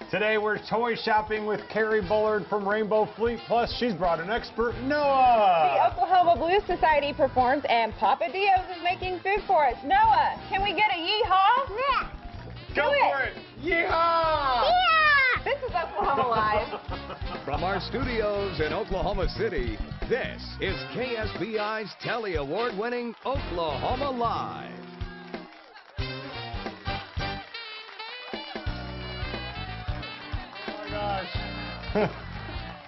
Today we're toy shopping with Carrie Bullard from Rainbow Fleet. Plus, she's brought an expert, Noah. The Oklahoma Blues Society performs, and Papa Dios is making food for us. Noah, can we get a yeehaw? Yeah. Go for it. Yeehaw! Yeah. This is Oklahoma Live. From our studios in Oklahoma City, this is KSBI's Telly Award-winning Oklahoma Live.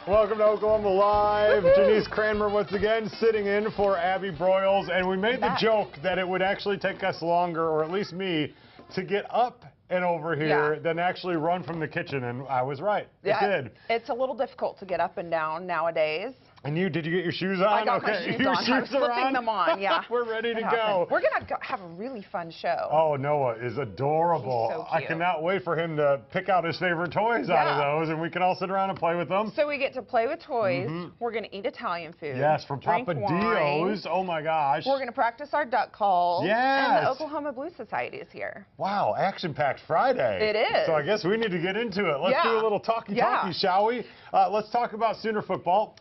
Welcome to Oklahoma Live. JaNiece Cranmer once again sitting in for Abby Broyles, and we made the joke that it would actually take us longer, or at least me, to get up and over here than actually run from the kitchen, and I was right. It did. It's a little difficult to get up and down nowadays. And did you get your shoes on? I got my shoes your on. Shoes I was flipping them on, yeah. We're ready to go. We're going to have a really fun show. Oh, Noah is adorable. He's so I cute. cannot wait for him to pick out his favorite toys out of those, and we can all sit around and play with them. So we get to play with toys. We're going to eat Italian food. Yes, from Papa Dios. Oh, my gosh. We're going to practice our duck calls. Yes. And the Oklahoma Blues Society is here. Wow, action-packed Friday. It is. So I guess we need to get into it. Let's do a little talkie-talkie, shall we? Let's talk about Sooner football.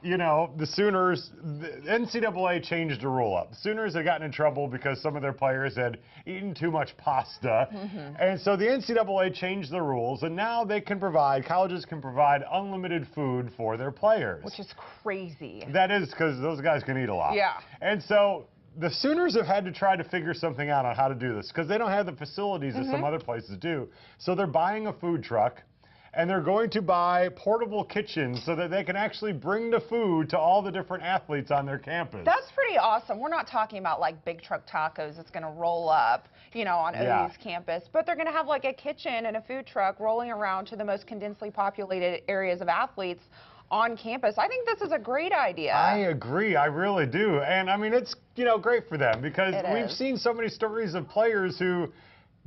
You know, the Sooners, the NCAA changed the rule up. The Sooners had gotten in trouble because some of their players had eaten too much pasta. And so the NCAA changed the rules, and now they can provide, colleges can provide unlimited food for their players. Which is crazy. That is because those guys can eat a lot. Yeah. And so the Sooners have had to try to figure something out on how to do this because they don't have the facilities that some other places do. So they're buying a food truck. And they're going to buy portable kitchens so that they can actually bring the food to all the different athletes on their campus. That's pretty awesome. We're not talking about like big truck tacos that's going to roll up, you know, on OU's campus, but they're going to have like a kitchen and a food truck rolling around to the most condensely populated areas of athletes on campus. I think this is a great idea. I agree. I really do. And I mean, it's, you know, great for them because we've seen so many stories of players who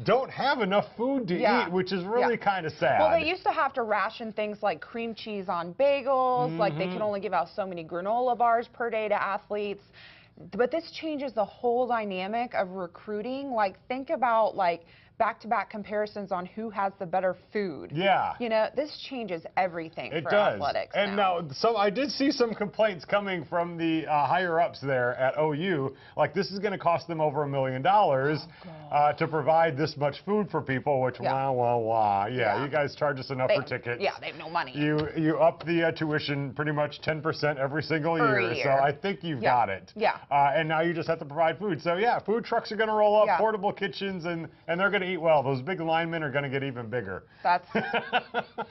don't have enough food to eat, which is really kind of sad. Well, they used to have to ration things like cream cheese on bagels, like they can only give out so many granola bars per day to athletes. But this changes the whole dynamic of recruiting. Like, think about, like, back-to-back comparisons on who has the better food. Yeah. You know, this changes everything for does. athletics. And now, I did see some complaints coming from the higher-ups there at OU. Like, this is going to cost them over $1 million to provide this much food for people, which, wah, wah, wah. Yeah, you guys charge us enough for tickets. Yeah, they have no money. You up the tuition pretty much 10% every single year. So I think you've got it. Yeah. And now you just have to provide food. So, yeah, food trucks are going to roll up, portable kitchens, and they're going to eat well. Those big linemen are going to get even bigger. That's,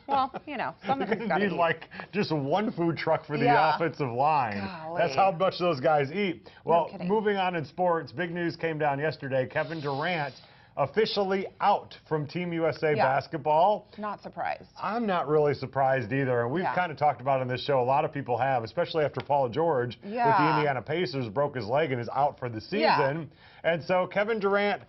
well, you know, somebody's got to eat. You need like just one food truck for the offensive line. Golly. That's how much those guys eat. Well, No moving on in sports, big news came down yesterday. Kevin Durant officially out from Team USA basketball. Not surprised. I'm not really surprised either. And we've kind of talked about on this show, a lot of people have, especially after Paul George with the Indiana Pacers broke his leg and is out for the season. And so Kevin Durant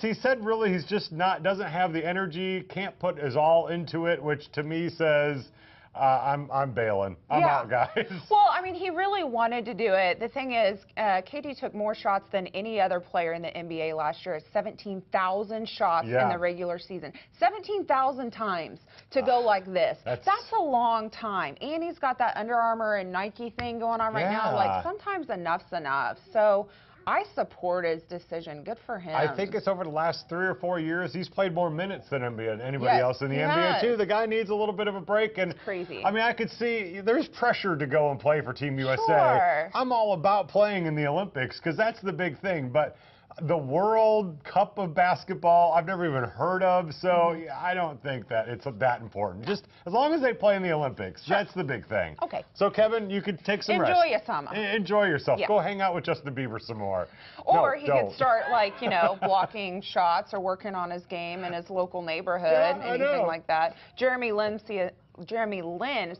he said really he's just doesn't have the energy, can't put his all into it, which to me says, I'm bailing. I'm out, guys. Well, I mean, he really wanted to do it. The thing is, KD took more shots than any other player in the NBA last year. 17,000 shots in the regular season. 17,000 times to go like this. That's a long time. And he's got that Under Armour and Nike thing going on right now. Like, sometimes enough's enough. So I support his decision. Good for him. I think it's over the last 3 or 4 years, he's played more minutes than anybody else in the NBA, too. The guy needs a little bit of a break. And it's crazy. I mean, I could see there's pressure to go and play for Team USA. Sure. I'm all about playing in the Olympics because that's the big thing. But the World Cup of basketball, I've never even heard of, so I don't think that it's that important. Just as long as they play in the Olympics, that's the big thing. Okay. So, Kevin, you could take some rest. Enjoy your summer. Enjoy yourself. Go hang out with Justin Bieber some more. Or he could start, like, you know, blocking shots or working on his game in his local neighborhood, anything like that. Jeremy Lin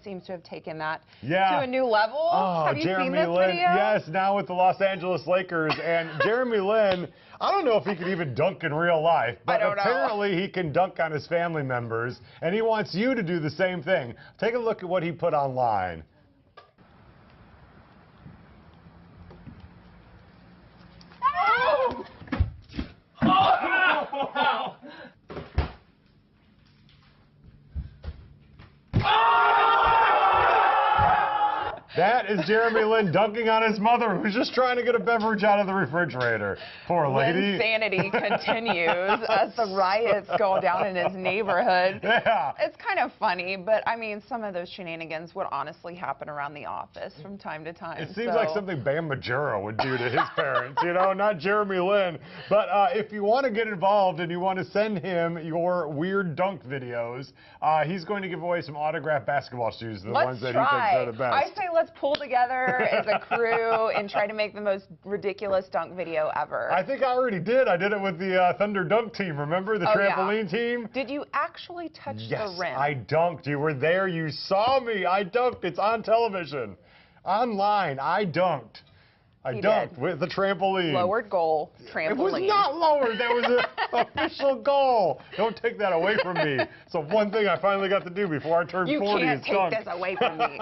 seems to have taken that to a new level. Oh, have you seen this Lin, video? yes, now with the Los Angeles Lakers. And Jeremy Lin, I don't know if he can even dunk in real life, but apparently he can dunk on his family members, and he wants you to do the same thing. Take a look at what he put online. That is Jeremy Lin dunking on his mother, who's just trying to get a beverage out of the refrigerator. Poor lady. Insanity continues as the riots go down in his neighborhood. Yeah. It's kind of funny, but I mean, some of those shenanigans would honestly happen around the office from time to time. It seems like something Bam Margera would do to his parents, you know, not Jeremy Lin. But if you want to get involved and you want to send him your weird dunk videos, he's going to give away some autographed basketball shoes, the ones that he thinks are the best. I say let's pull together as a crew and try to make the most ridiculous dunk video ever. I think I already did. I did it with the Thunder dunk team, remember? The trampoline team. Did you actually touch the rim? Yes, I dunked. You were there. You saw me. I dunked. It's on television. Online, I dunked. I dunked with the trampoline. Lowered goal, trampoline. It was not lowered. That was an official goal. Don't take that away from me. So one thing I finally got to do before I turned 40 is dunk. You can't take this away from me.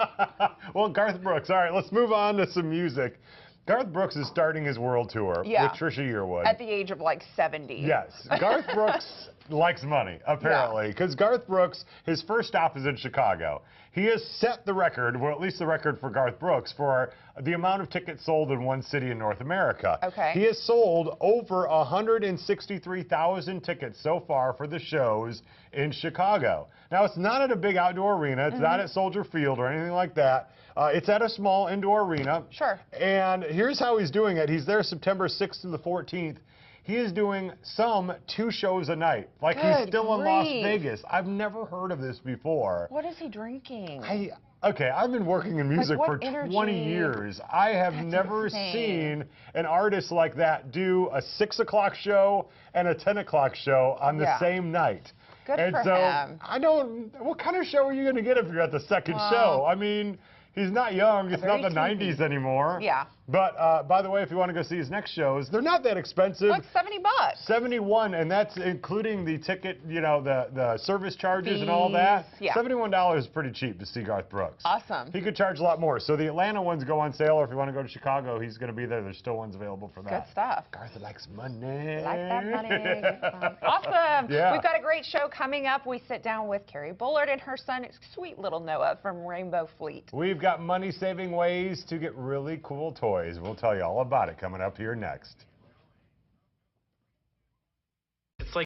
Well, Garth Brooks. All right, let's move on to some music. Garth Brooks is starting his world tour with Trisha Yearwood. At the age of like 70. Yes. Garth Brooks likes money, apparently, because Garth Brooks, his first stop is in Chicago. He has set the record, or at least the record for Garth Brooks, for the amount of tickets sold in one city in North America. Okay. He has sold over 163,000 tickets so far for the shows in Chicago. Now, it's not at a big outdoor arena. It's not at Soldier Field or anything like that. It's at a small indoor arena. Sure. And here's how he's doing it. He's there September 6th to the 14th. He is doing 2 shows a night. Like he's still in Las Vegas. I've never heard of this before. What is he drinking? Okay, I've been working in music for 20 years. I have never seen an artist like that do a 6 o'clock show and a 10 o'clock show on the same night. Good for him. I don't, what kind of show are you going to get if you're at the second show? I mean, he's not young. It's not the 90s anymore. Yeah. But by the way, if you want to go see his next shows, they're not that expensive. Like $70. 71, and that's including the ticket, you know, the service charges and all that. Yeah. $71 is pretty cheap to see Garth Brooks. Awesome. He could charge a lot more. So the Atlanta ones go on sale, or if you want to go to Chicago, he's going to be there. There's still ones available for that. Good stuff. Garth likes money. Like that money. Awesome. Yeah. We've got a great show coming up. We sit down with Carrie Bullard and her son, sweet little Noah from Rainbow Fleet. We've got money-saving ways to get really cool toys. We'll tell you all about it coming up here next.